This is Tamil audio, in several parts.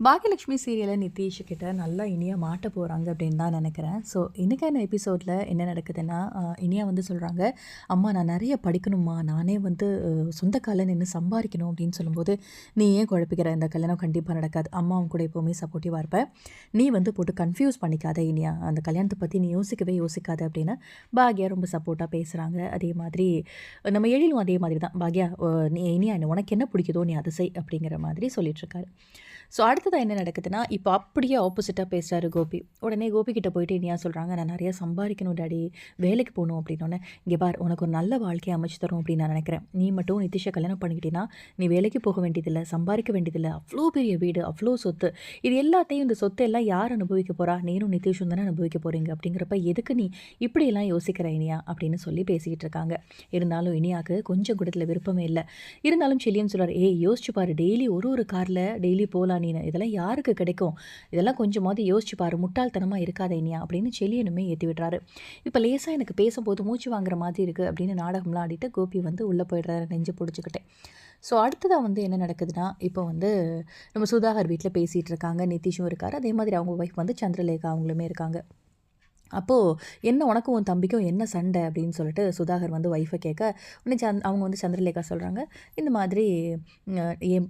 பாக்கியலட்சுமி சீரியலில் நிதிஷ் கிட்ட நல்லா இனியா மாட்ட போகிறாங்க அப்படின்னு தான் நினைக்கிறேன். ஸோ இன்றைக்கான எபிசோடில் என்ன நடக்குதுன்னா, இனியா வந்து சொல்கிறாங்க, அம்மா நான் நிறைய படிக்கணும்மா, நானே வந்து சொந்த காலில் நின்று சம்பாதிக்கணும் அப்படின்னு சொல்லும்போது, நீ ஏன் குழப்பிக்கிற, இந்த கல்யாணம் கண்டிப்பாக நடக்காது, அம்மாவும் கூட எப்போவுமே சப்போர்ட்டிவாக இருப்பேன், நீ வந்து போட்டு கன்ஃபியூஸ் பண்ணிக்காத இனியா, அந்த கல்யாணத்தை பற்றி நீ யோசிக்காத அப்படின்னு பாக்யா ரொம்ப சப்போர்ட்டாக பேசுகிறாங்க. அதே மாதிரி நம்ம எழிலும் அதே மாதிரி தான், பாக்யா நீ இனியா உனக்கு என்ன பிடிக்குதோ நீ அதை செய் அப்படிங்கிற மாதிரி சொல்லிட்டுருக்காரு. ஸோ அடுத்ததாக என்ன நடக்குதுன்னா, இப்போ அப்படியே ஆப்போசிட்டாக பேசுகிறாரு கோபி. உடனே கோபி கிட்ட போயிட்டு இனியா சொல்கிறாங்க, நான் நிறைய சம்பாதிக்கணும் டாடி, வேலைக்கு போகணும் அப்படின்னோடனே, இங்கே பார் உனக்கு ஒரு நல்ல வாழ்க்கையை அமைச்சு தரும் அப்படின்னு நான் நினைக்கிறேன். நீ மட்டும் நிதிஷை கல்யாணம் பண்ணிக்கிட்டீங்கன்னா நீ வேலைக்கு போக வேண்டியதில்லை, சம்பாதிக்க வேண்டியதில்லை, அவ்வளோ பெரிய வீடு, அவ்வளோ சொத்து, இது எல்லாத்தையும் இந்த சொத்து எல்லாம் யார் அனுபவிக்க போகிறா, நீனும் நிதிஷும் தானே அனுபவிக்க போகிறீங்க, அப்படிங்கிறப்ப எதுக்கு நீ இப்படியெல்லாம் யோசிக்கிற இனியா அப்படின்னு சொல்லி பேசிக்கிட்டு இருக்காங்க. இருந்தாலும் இனியாவுக்கு கொஞ்சம் கூட இதில் விருப்பமே இல்லை. இருந்தாலும் செல்லியன் சொல்கிறார், ஏய் யோசிச்சு பாரு, டெய்லி ஒரு காரில் டெய்லி போகலாம் நீ, இதெல்லாம் யாருக்கு கிடைக்கும், இதெல்லாம் கொஞ்சமாவது யோசிச்சு பாரு, முட்டாள்தனமாக இருக்காத இனியா அப்படின்னு செல்லியனுமே ஏற்றி விடுறாரு. இப்போ லேசாக எனக்கு பேசும்போது மூச்சு வாங்குற மாதிரி இருக்குது அப்படின்னு நாடகம்லாம் ஆடிட்டு கோபி வந்து உள்ளே போயிடுறாரு நெஞ்சு பிடிச்சிக்கிட்டேன். ஸோ அடுத்ததாக வந்து என்ன நடக்குதுன்னா, இப்போ வந்து நம்ம சுதாகர் வீட்டில் பேசிகிட்டு இருக்காங்க, நிதிஷும் இருக்கார், அதே மாதிரி அவங்க ஒய்ஃப் வந்து சந்திரலேகா அவங்களுமே இருக்காங்க. அப்போது என்ன உனக்கும் உன் தம்பிக்கும் என்ன சண்டை அப்படின்னு சொல்லிட்டு சுதாகர் வந்து ஒய்ஃபை கேட்க, உடனே அவங்க வந்து சந்திரலேகா சொல்கிறாங்க, இந்த மாதிரி என்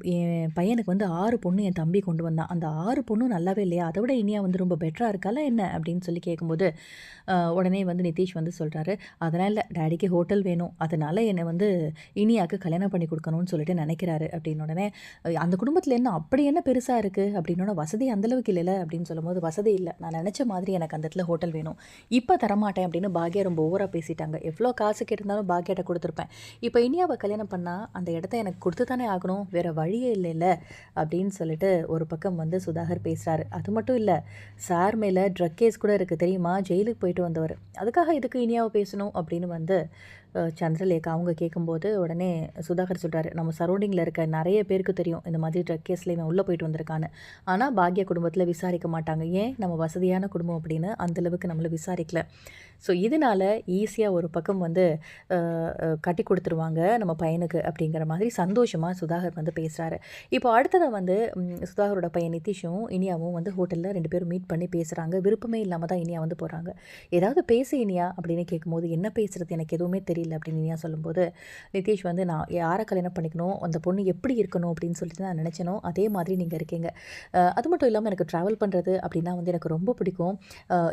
பையனுக்கு வந்து 6 பொண்ணு என் தம்பி கொண்டு வந்தான், அந்த 6 பொண்ணும் நல்லாவே இல்லையா, அதை விட இனியா வந்து ரொம்ப பெட்டராக இருக்கால என்ன அப்படின்னு சொல்லி கேட்கும்போது, உடனே வந்து நிதிஷ் வந்து சொல்கிறாரு, அதனால் இல்லை டேடிக்கு ஹோட்டல் வேணும், அதனால் என்னை வந்து இனியாவுக்கு கல்யாணம் பண்ணி கொடுக்கணும்னு சொல்லிட்டு நினைக்கிறாரு அப்படின்னு. உடனே அந்த குடும்பத்தில் என்ன அப்படி என்ன பெருசாக இருக்குது அப்படின்னோட, வசதி அந்தளவுக்கு இல்லைல்ல அப்படின்னு சொல்லும்போது, வசதி இல்லை, நான் நினச்ச மாதிரி எனக்கு அந்த இடத்துல ஹோட்டல் வேணும், இப்போ தரமாட்டேன் அப்படின்னு பாக்யா ரொம்ப ஓவராக பேசிட்டாங்க. எவ்வளோ காசு கேட்டிருந்தாலும் பாக்யாட்ட கொடுத்துருப்பேன், இப்போ இனியாவை கல்யாணம் பண்ணால் அந்த இடத்த எனக்கு கொடுத்து தானே ஆகணும், வேறு வழியே இல்லைல்ல அப்படின்னு சொல்லிட்டு ஒரு பக்கம் வந்து சுதாகர் பேசுகிறாரு. அது மட்டும் இல்லை, சார் மேலே ட்ரக் கேஸ் கூட இருக்குது தெரியுமா, ஜெயிலுக்கு போயிட்டு வந்தவர், அதுக்காக இதுக்கு இனியாவை பேசணும் அப்படின்னு வந்து சந்திரலேகா அவங்க கேட்கும்போது, உடனே சுதாகர் சொல்கிறாரு, நம்ம சரௌண்டிங்கில் இருக்க நிறைய பேருக்கு தெரியும் இந்த மாதிரி ட்ரக் கேஸில் இவன் உள்ளே போயிட்டு வந்திருக்கான்னு, ஆனால் பாக்யா குடும்பத்தில் விசாரிக்க மாட்டாங்க, ஏன் நம்ம வசதியான குடும்பம் அப்படின்னு அந்தளவுக்கு நம்மளை விசாரிக்கல, ஸோ இதனால் ஈஸியாக ஒரு பக்கம் வந்து கட்டி கொடுத்துருவாங்க நம்ம பையனுக்கு அப்படிங்கிற மாதிரி சந்தோஷமாக சுதாகர் வந்து பேசுகிறாரு. இப்போ அடுத்ததாக வந்து சுதாகரோட பையன் நிதிஷும் இனியாவும் வந்து ஹோட்டலில் 2 பேரும் மீட் பண்ணி பேசுகிறாங்க. விருப்பமே இல்லாமல் தான் இனியா வந்து போகிறாங்க. ஏதாவது பேசு இனியா அப்படின்னு கேட்கும்போது, என்ன பேசுகிறது எனக்கு எதுவுமே தெரியல அப்படின்னு இனியா சொல்லும்போது, நிதிஷ் வந்து நான் யாரை கல்யாணம் பண்ணிக்கணும், அந்த பொண்ணு எப்படி இருக்கணும் அப்படின்னு சொல்லிட்டு நான் நினச்சனோ அதே மாதிரி நீங்கள் இருக்கீங்க, அது மட்டும் இல்லாமல் எனக்கு ட்ராவல் பண்ணுறது அப்படின்னா வந்து எனக்கு ரொம்ப பிடிக்கும்,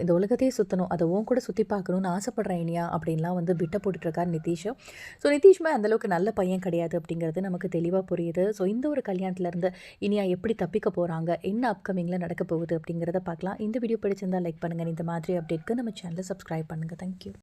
இந்த உலகத்தையே சுற்றணும், அதை கூட சுற்றி பார்க்கணுன்னு ஆசைப்பட்றேன் இனியா அப்படின்லாம் வந்து விட்ட போட்டுட்ருக்கார் நிதிஷ். ஸோ நிதிஷ்மே அந்தளவுக்கு நல்ல பையன் கிடையாது அப்படிங்கிறது நமக்கு தெளிவாக புரியுது. ஸோ இந்த ஒரு கல்யாணத்துலேருந்து இனியா எப்படி தப்பிக்க போகிறாங்க, என்ன அப்கமிங்கில் நடக்க போகுது அப்படிங்கிறத பார்க்கலாம். இந்த வீடியோ பிடிச்சிருந்தால் லைக் பண்ணுங்கள், இந்த மாதிரி அப்டேட்க்கு நம்ம சேனலை சப்ஸ்கிரைப் பண்ணுங்கள். தேங்க்யூ.